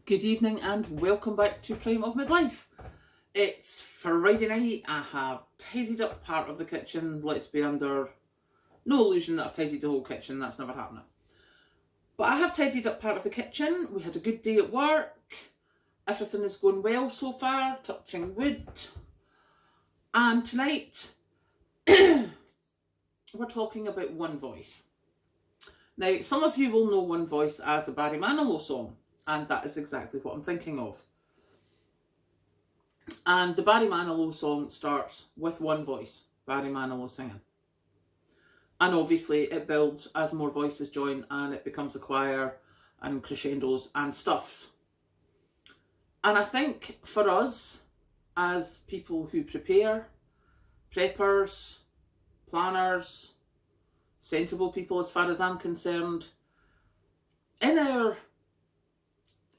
Good evening and welcome back to Prime of Midlife. It's Friday night. I have tidied up part of the kitchen. Let's be under no illusion that I've tidied the whole kitchen. That's never happening. But I have tidied up part of the kitchen. We had a good day at work. Everything is going well so far, touching wood. And tonight, we're talking about One Voice. Now, some of you will know One Voice as a Barry Manilow song. And that is exactly what I'm thinking of. And the Barry Manilow song starts with one voice, Barry Manilow singing. And obviously it builds as more voices join and it becomes a choir and crescendos and stuffs. And I think for us, as people who prepare, preppers, planners, sensible people as far as I'm concerned, in our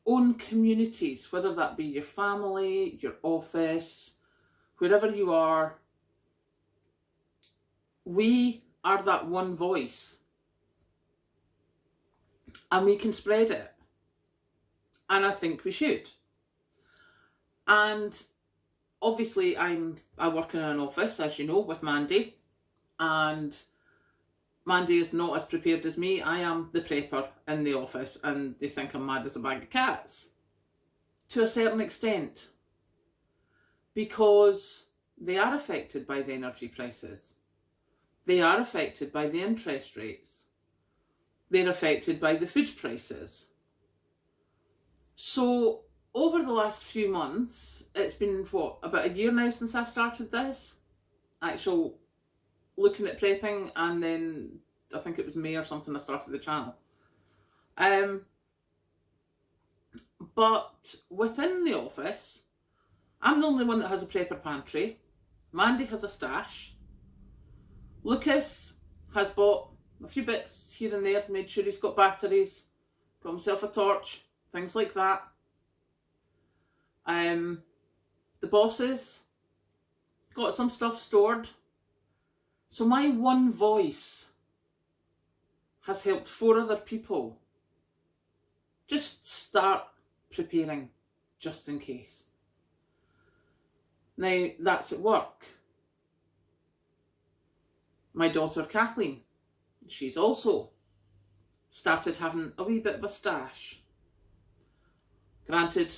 own communities, whether that be your family, your office, wherever you are, we are that one voice and we can spread it, and I think we should. And obviously I work in an office, as you know, with Mandy, and Mandy is not as prepared as me. I am the prepper in the office and they think I'm mad as a bag of cats. To a certain extent. Because they are affected by the energy prices. They are affected by the interest rates. They're affected by the food prices. So over the last few months, it's been about a year now since I started this actual looking at prepping, and then I think it was May or something I started the channel. But within the office, I'm the only one that has a prepper pantry. Mandy has a stash. Lucas has bought a few bits here and there, made sure he's got batteries, got himself a torch, things like that. The bosses got some stuff stored. So my one voice has helped 4 other people just start preparing, just in case. Now, that's at work. My daughter Kathleen, she's also started having a wee bit of a stash. Granted,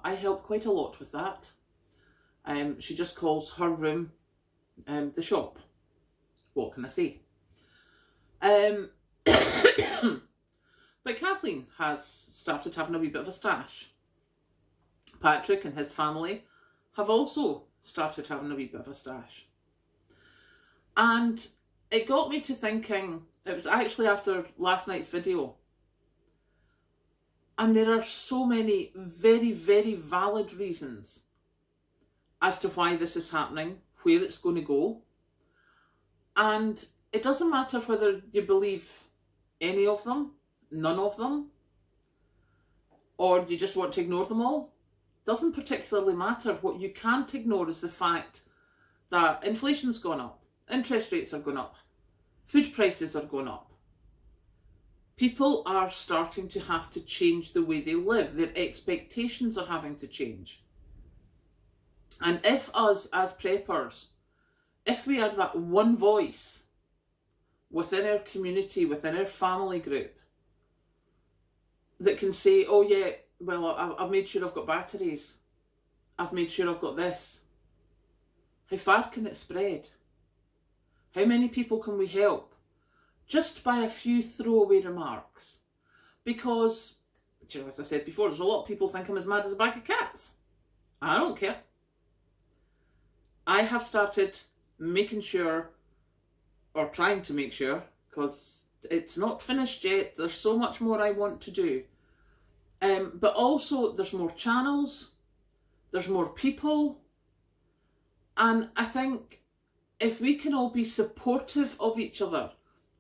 I help quite a lot with that. She just calls her room the shop. What can I say? But Kathleen has started having a wee bit of a stash. Patrick and his family have also started having a wee bit of a stash. And it got me to thinking, it was actually after last night's video, and there are so many very, very valid reasons as to why this is happening, where it's going to go. And it doesn't matter whether you believe any of them, none of them, or you just want to ignore them all. It doesn't particularly matter. What you can't ignore is the fact that inflation's gone up, interest rates are going up, food prices are going up. People are starting to have to change the way they live. Their expectations are having to change. And if us as preppers, if we are that one voice within our community, within our family group, that can say, oh yeah, well, I've made sure I've got batteries. I've made sure I've got this. How far can it spread? How many people can we help? Just by a few throwaway remarks. Because, you know, as I said before, there's a lot of people think I'm as mad as a bag of cats. I don't care. I have started making sure, or trying to make sure, because it's not finished yet, there's so much more I want to do. But also there's more channels, there's more people, and I think if we can all be supportive of each other,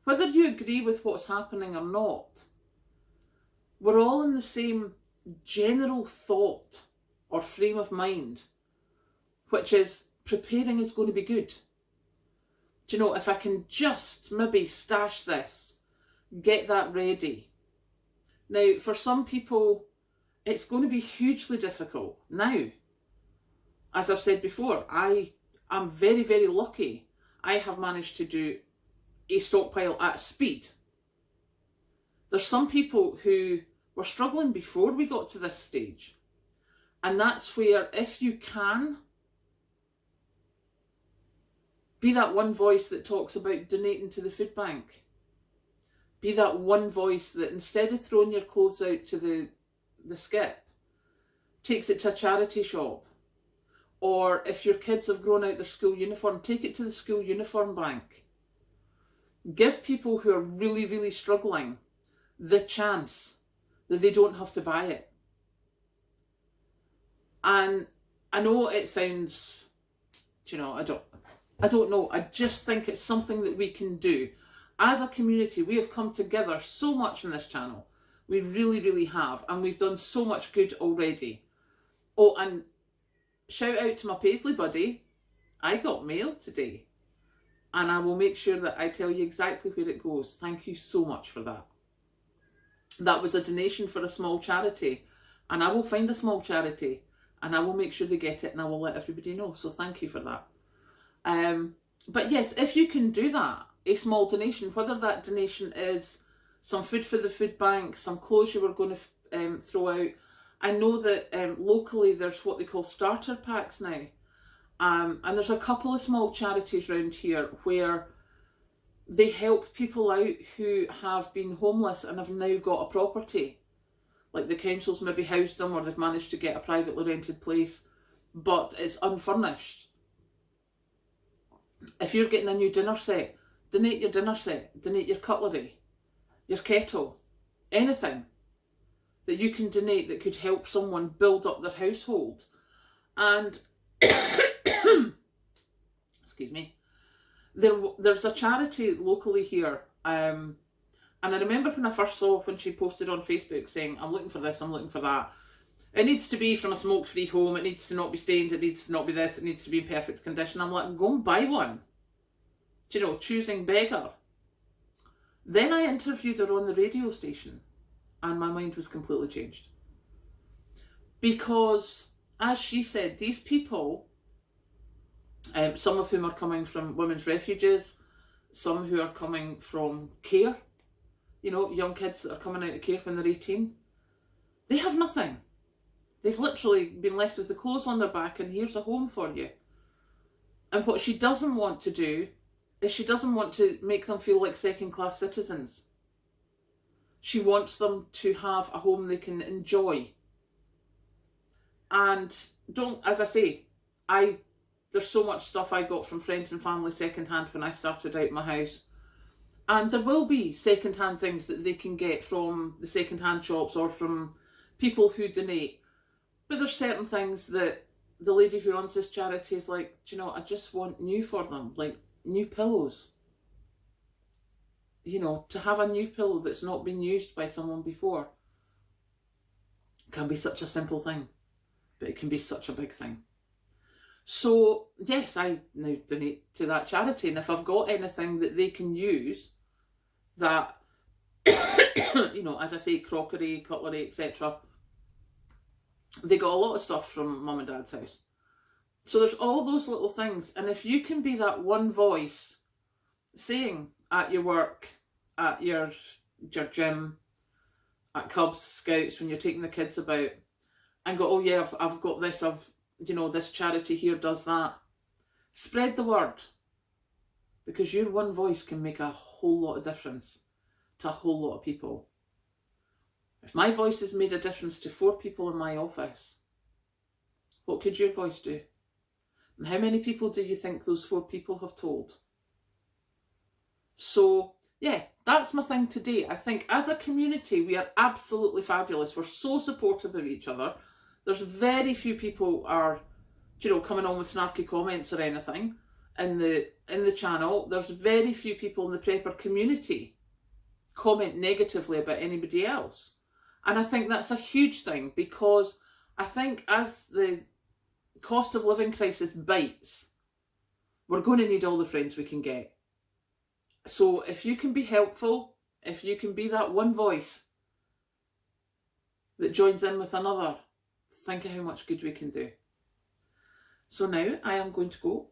whether you agree with what's happening or not, we're all in the same general thought or frame of mind, which is preparing is going to be good. Do you know, if I can just maybe stash this, get that ready. Now, for some people, it's going to be hugely difficult. Now, as I've said before, I am very, very lucky. I have managed to do a stockpile at speed. There's some people who were struggling before we got to this stage. And that's where, if you can, be that one voice that talks about donating to the food bank. Be that one voice that, instead of throwing your clothes out to the skip, takes it to a charity shop. Or if your kids have grown out their school uniform, take it to the school uniform bank. Give people who are really, really struggling the chance that they don't have to buy it. And I know it sounds, I don't know. I just think it's something that we can do. As a community, we have come together so much on this channel. We really, really have. And we've done so much good already. Oh, and shout out to my Paisley buddy. I got mail today. And I will make sure that I tell you exactly where it goes. Thank you so much for that. That was a donation for a small charity. And I will find a small charity. And I will make sure they get it. And I will let everybody know. So thank you for that. But yes, if you can do that, a small donation, whether that donation is some food for the food bank, some clothes you were going to throw out. I know that locally there's what they call starter packs now. And there's a couple of small charities around here where they help people out who have been homeless and have now got a property. Like the council's maybe housed them, or they've managed to get a privately rented place, but it's unfurnished. If you're getting a new dinner set, donate your dinner set, donate your cutlery, your kettle, anything that you can donate that could help someone build up their household. And excuse me, there's a charity locally here, and I remember when I first saw when she posted on Facebook saying, I'm looking for this, I'm looking for that. It needs to be from a smoke-free home, it needs to not be stained, it needs to not be this, it needs to be in perfect condition. I'm like, go and buy one. Choosing beggar. Then I interviewed her on the radio station, and my mind was completely changed. Because, as she said, these people, some of whom are coming from women's refuges, some who are coming from care, young kids that are coming out of care when they're 18, they have nothing. They've literally been left with the clothes on their back and here's a home for you. And what she doesn't want to do is she doesn't want to make them feel like second-class citizens. She wants them to have a home they can enjoy. And as I say, there's so much stuff I got from friends and family second-hand when I started out my house. And there will be second-hand things that they can get from the second-hand shops or from people who donate. But there's certain things that the lady who runs this charity is like, I just want new for them, like new pillows. To have a new pillow that's not been used by someone before can be such a simple thing, but it can be such a big thing. So yes, I now donate to that charity, and if I've got anything that they can use, that as I say, crockery, cutlery, etc., they got a lot of stuff from mum and dad's house. So there's all those little things. And if you can be that one voice saying at your work, at your gym, at Cubs, Scouts, when you're taking the kids about, and go, oh yeah, I've got this, this charity here does that. Spread the word. Because your one voice can make a whole lot of difference to a whole lot of people. If my voice has made a difference to 4 people in my office, what could your voice do? And how many people do you think those 4 people have told? So, yeah, that's my thing today. I think as a community, we are absolutely fabulous. We're so supportive of each other. There's very few people are, coming on with snarky comments or anything in the channel. There's very few people in the prepper community comment negatively about anybody else. And I think that's a huge thing, because I think as the cost of living crisis bites, we're going to need all the friends we can get. So if you can be helpful, if you can be that one voice that joins in with another, think of how much good we can do. So now I am going to go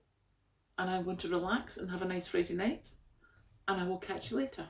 and I'm going to relax and have a nice Friday night, and I will catch you later.